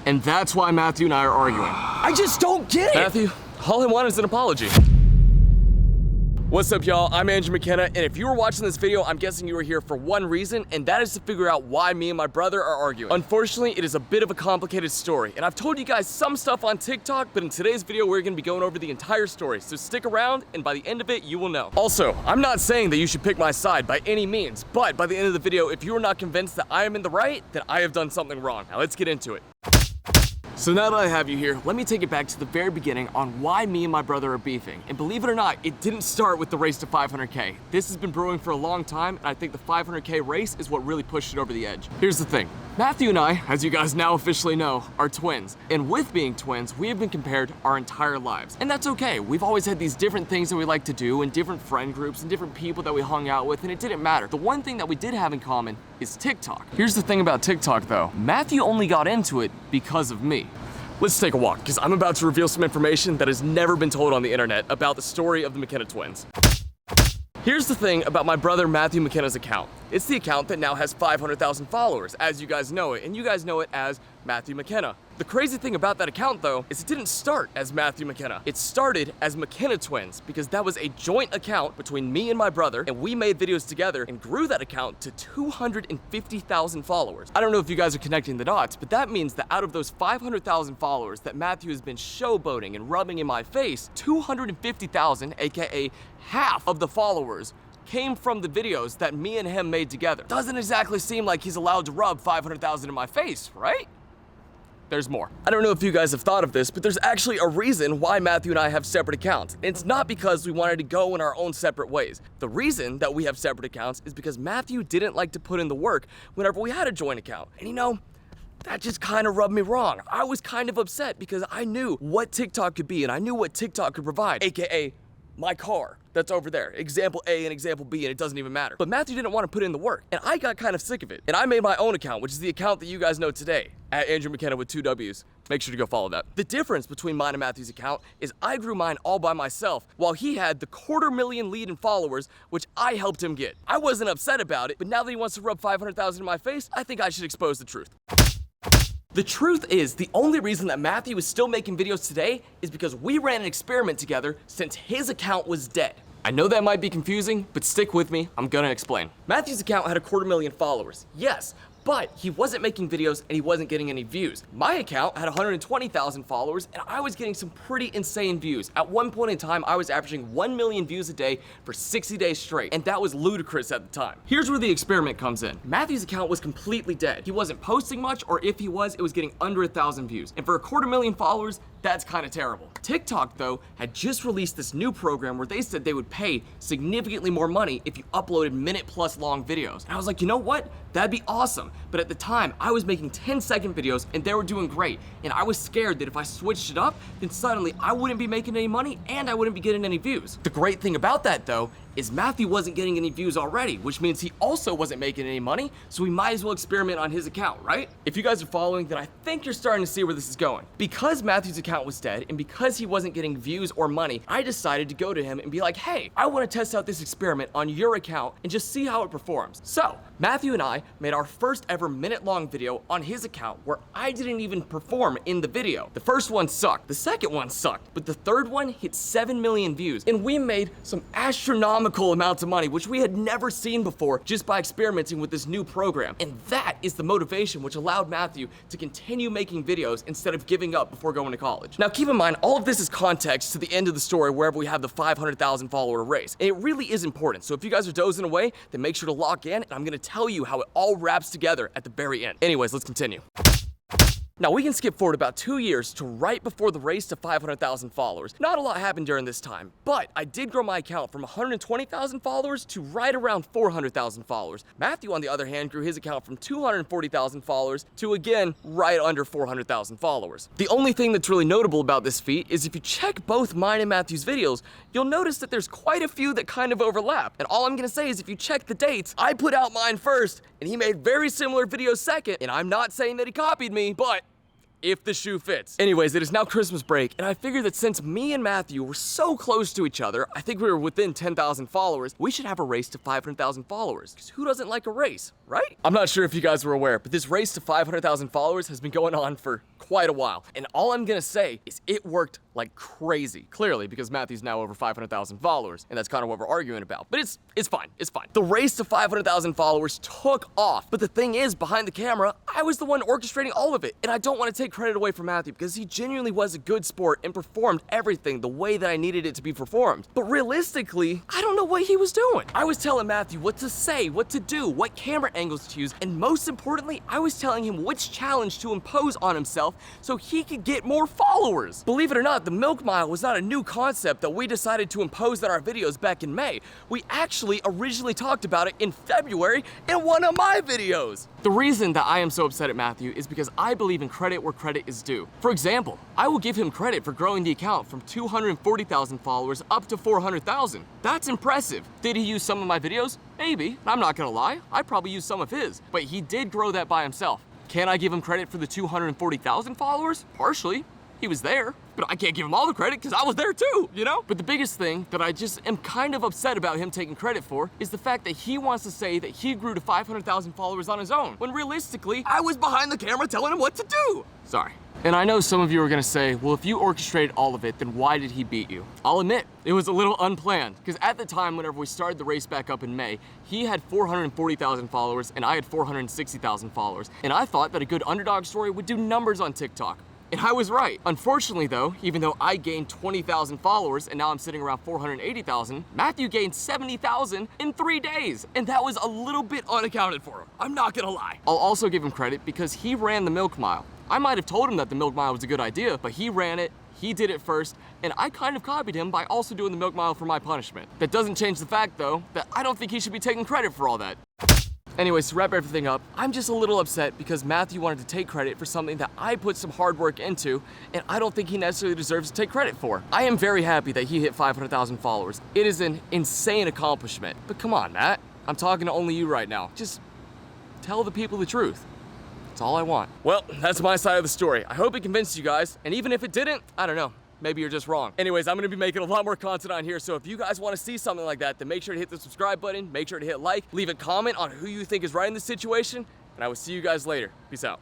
And that's why Matthew and I are arguing. I just don't get it! Matthew, all I want is an apology. What's up, y'all? I'm Andrew McKenna, and if you were watching this video, I'm guessing you were here for one reason, and that is to figure out why me and my brother are arguing. Unfortunately, it is a bit of a complicated story, and I've told you guys some stuff on TikTok, but in today's video, we're gonna be going over the entire story, so stick around, and by the end of it, you will know. Also, I'm not saying that you should pick my side by any means, but by the end of the video, if you are not convinced that I am in the right, then I have done something wrong. Now let's get into it. So now that I have you here, let me take it back to the very beginning on why me and my brother are beefing. And believe it or not, it didn't start with the race to 500K. This has been brewing for a long time, and I think the 500K race is what really pushed it over the edge. Here's the thing. Matthew and I, as you guys now officially know, are twins. And with being twins, we have been compared our entire lives. And that's okay. We've always had these different things that we like to do, and different friend groups, and different people that we hung out with, and it didn't matter. The one thing that we did have in common is TikTok. Here's the thing about TikTok though. Matthew only got into it because of me. Let's take a walk, because I'm about to reveal some information that has never been told on the internet about the story of the McKenna Twins. Here's the thing about my brother Matthew McKenna's account. It's the account that now has 500,000 followers, as you guys know it, and you guys know it as Matthew McKenna. The crazy thing about that account, though, is it didn't start as Matthew McKenna. It started as McKenna Twins, because that was a joint account between me and my brother, and we made videos together and grew that account to 250,000 followers. I don't know if you guys are connecting the dots, but that means that out of those 500,000 followers that Matthew has been showboating and rubbing in my face, 250,000, aka half of the followers, came from the videos that me and him made together. Doesn't exactly seem like he's allowed to rub 500,000 in my face, right? There's more. I don't know if you guys have thought of this, but there's actually a reason why Matthew and I have separate accounts. And it's not because we wanted to go in our own separate ways. The reason that we have separate accounts is because Matthew didn't like to put in the work whenever we had a joint account. And you know, that just kind of rubbed me wrong. I was kind of upset because I knew what TikTok could be and I knew what TikTok could provide, aka my car that's over there. Example A and example B, and it doesn't even matter. But Matthew didn't want to put in the work, and I got kind of sick of it. And I made my own account, which is the account that you guys know today, at Andrew McKenna with 2 W's. Make sure to go follow that. The difference between mine and Matthew's account is I grew mine all by myself, while he had the 250,000 lead in followers, which I helped him get. I wasn't upset about it, but now that he wants to rub 500,000 in my face, I think I should expose the truth. The truth is, the only reason that Matthew is still making videos today is because we ran an experiment together since his account was dead. I know that might be confusing, but stick with me, I'm gonna explain. Matthew's account had 250,000 followers, yes, but he wasn't making videos and he wasn't getting any views. My account had 120,000 followers and I was getting some pretty insane views. At one point in time, I was averaging 1 million views a day for 60 days straight, and that was ludicrous at the time. Here's where the experiment comes in. Matthew's account was completely dead. He wasn't posting much, or if he was, it was getting under 1,000 views. And for 250,000 followers, that's kind of terrible. TikTok, though, had just released this new program where they said they would pay significantly more money if you uploaded minute-plus long videos. And I was like, you know what? That'd be awesome. But at the time, I was making 10-second videos and they were doing great. And I was scared that if I switched it up, then suddenly I wouldn't be making any money and I wouldn't be getting any views. The great thing about that, though, is Matthew wasn't getting any views already, which means he also wasn't making any money, so we might as well experiment on his account, right? If you guys are following, then I think you're starting to see where this is going. Because Matthew's account was dead, and because he wasn't getting views or money, I decided to go to him and be like, hey, I want to test out this experiment on your account and just see how it performs. So, Matthew and I made our first ever minute-long video on his account where I didn't even perform in the video. The first one sucked, the second one sucked, but the third one hit 7 million views, and we made some astronomical amounts of money, which we had never seen before, just by experimenting with this new program. And that is the motivation which allowed Matthew to continue making videos instead of giving up before going to college. Now keep in mind, all of this is context to the end of the story wherever we have the 500,000 follower race. And it really is important. So if you guys are dozing away, then make sure to lock in, and I'm gonna tell you how it all wraps together at the very end. Anyways, let's continue. Now we can skip forward about 2 years to right before the race to 500,000 followers. Not a lot happened during this time, but I did grow my account from 120,000 followers to right around 400,000 followers. Matthew, on the other hand, grew his account from 240,000 followers to, again, right under 400,000 followers. The only thing that's really notable about this feat is if you check both mine and Matthew's videos, you'll notice that there's quite a few that kind of overlap. And all I'm gonna say is if you check the dates, I put out mine first, and he made very similar videos second, and I'm not saying that he copied me, but if the shoe fits. Anyways, it is now Christmas break, and I figured that since me and Matthew were so close to each other, I think we were within 10,000 followers, we should have a race to 500,000 followers. Because who doesn't like a race, right? I'm not sure if you guys were aware, but this race to 500,000 followers has been going on for quite a while. And all I'm gonna say is it worked like crazy. Clearly, because Matthew's now over 500,000 followers, and that's kind of what we're arguing about. But it's fine, it's fine. The race to 500,000 followers took off. But the thing is, behind the camera, I was the one orchestrating all of it. And I don't want to take credit away from Matthew because he genuinely was a good sport and performed everything the way that I needed it to be performed. But realistically, I don't know what he was doing. I was telling Matthew what to say, what to do, what camera angles to use, and most importantly, I was telling him which challenge to impose on himself so he could get more followers. Believe it or not, the Milk Mile was not a new concept that we decided to impose on our videos back in May. We actually originally talked about it in February in one of my videos. The reason that I am so upset at Matthew is because I believe in credit where credit is due. For example, I will give him credit for growing the account from 240,000 followers up to 400,000. That's impressive. Did he use some of my videos? Maybe. I'm not gonna lie, I probably used some of his, but he did grow that by himself. Can I give him credit for the 240,000 followers? Partially. He was there, but I can't give him all the credit because I was there too, you know? But the biggest thing that I just am kind of upset about him taking credit for is the fact that he wants to say that he grew to 500,000 followers on his own, when realistically, I was behind the camera telling him what to do. Sorry. And I know some of you are gonna say, well, if you orchestrated all of it, then why did he beat you? I'll admit, it was a little unplanned, because at the time, whenever we started the race back up in May, he had 440,000 followers and I had 460,000 followers. And I thought that a good underdog story would do numbers on TikTok. And I was right. Unfortunately though, even though I gained 20,000 followers and now I'm sitting around 480,000, Matthew gained 70,000 in 3 days. And that was a little bit unaccounted for. I'm not gonna lie. I'll also give him credit because he ran the Milk Mile. I might have told him that the Milk Mile was a good idea, but he ran it, he did it first, and I kind of copied him by also doing the Milk Mile for my punishment. That doesn't change the fact though, that I don't think he should be taking credit for all that. Anyways, to wrap everything up, I'm just a little upset because Matthew wanted to take credit for something that I put some hard work into, and I don't think he necessarily deserves to take credit for. I am very happy that he hit 500,000 followers. It is an insane accomplishment. But come on, Matt. I'm talking to only you right now. Just tell the people the truth. That's all I want. Well, that's my side of the story. I hope it convinced you guys, and even if it didn't, I don't know. Maybe you're just wrong. Anyways, I'm gonna be making a lot more content on here, so if you guys wanna see something like that, then make sure to hit the subscribe button, make sure to hit like, leave a comment on who you think is right in this situation, and I will see you guys later. Peace out.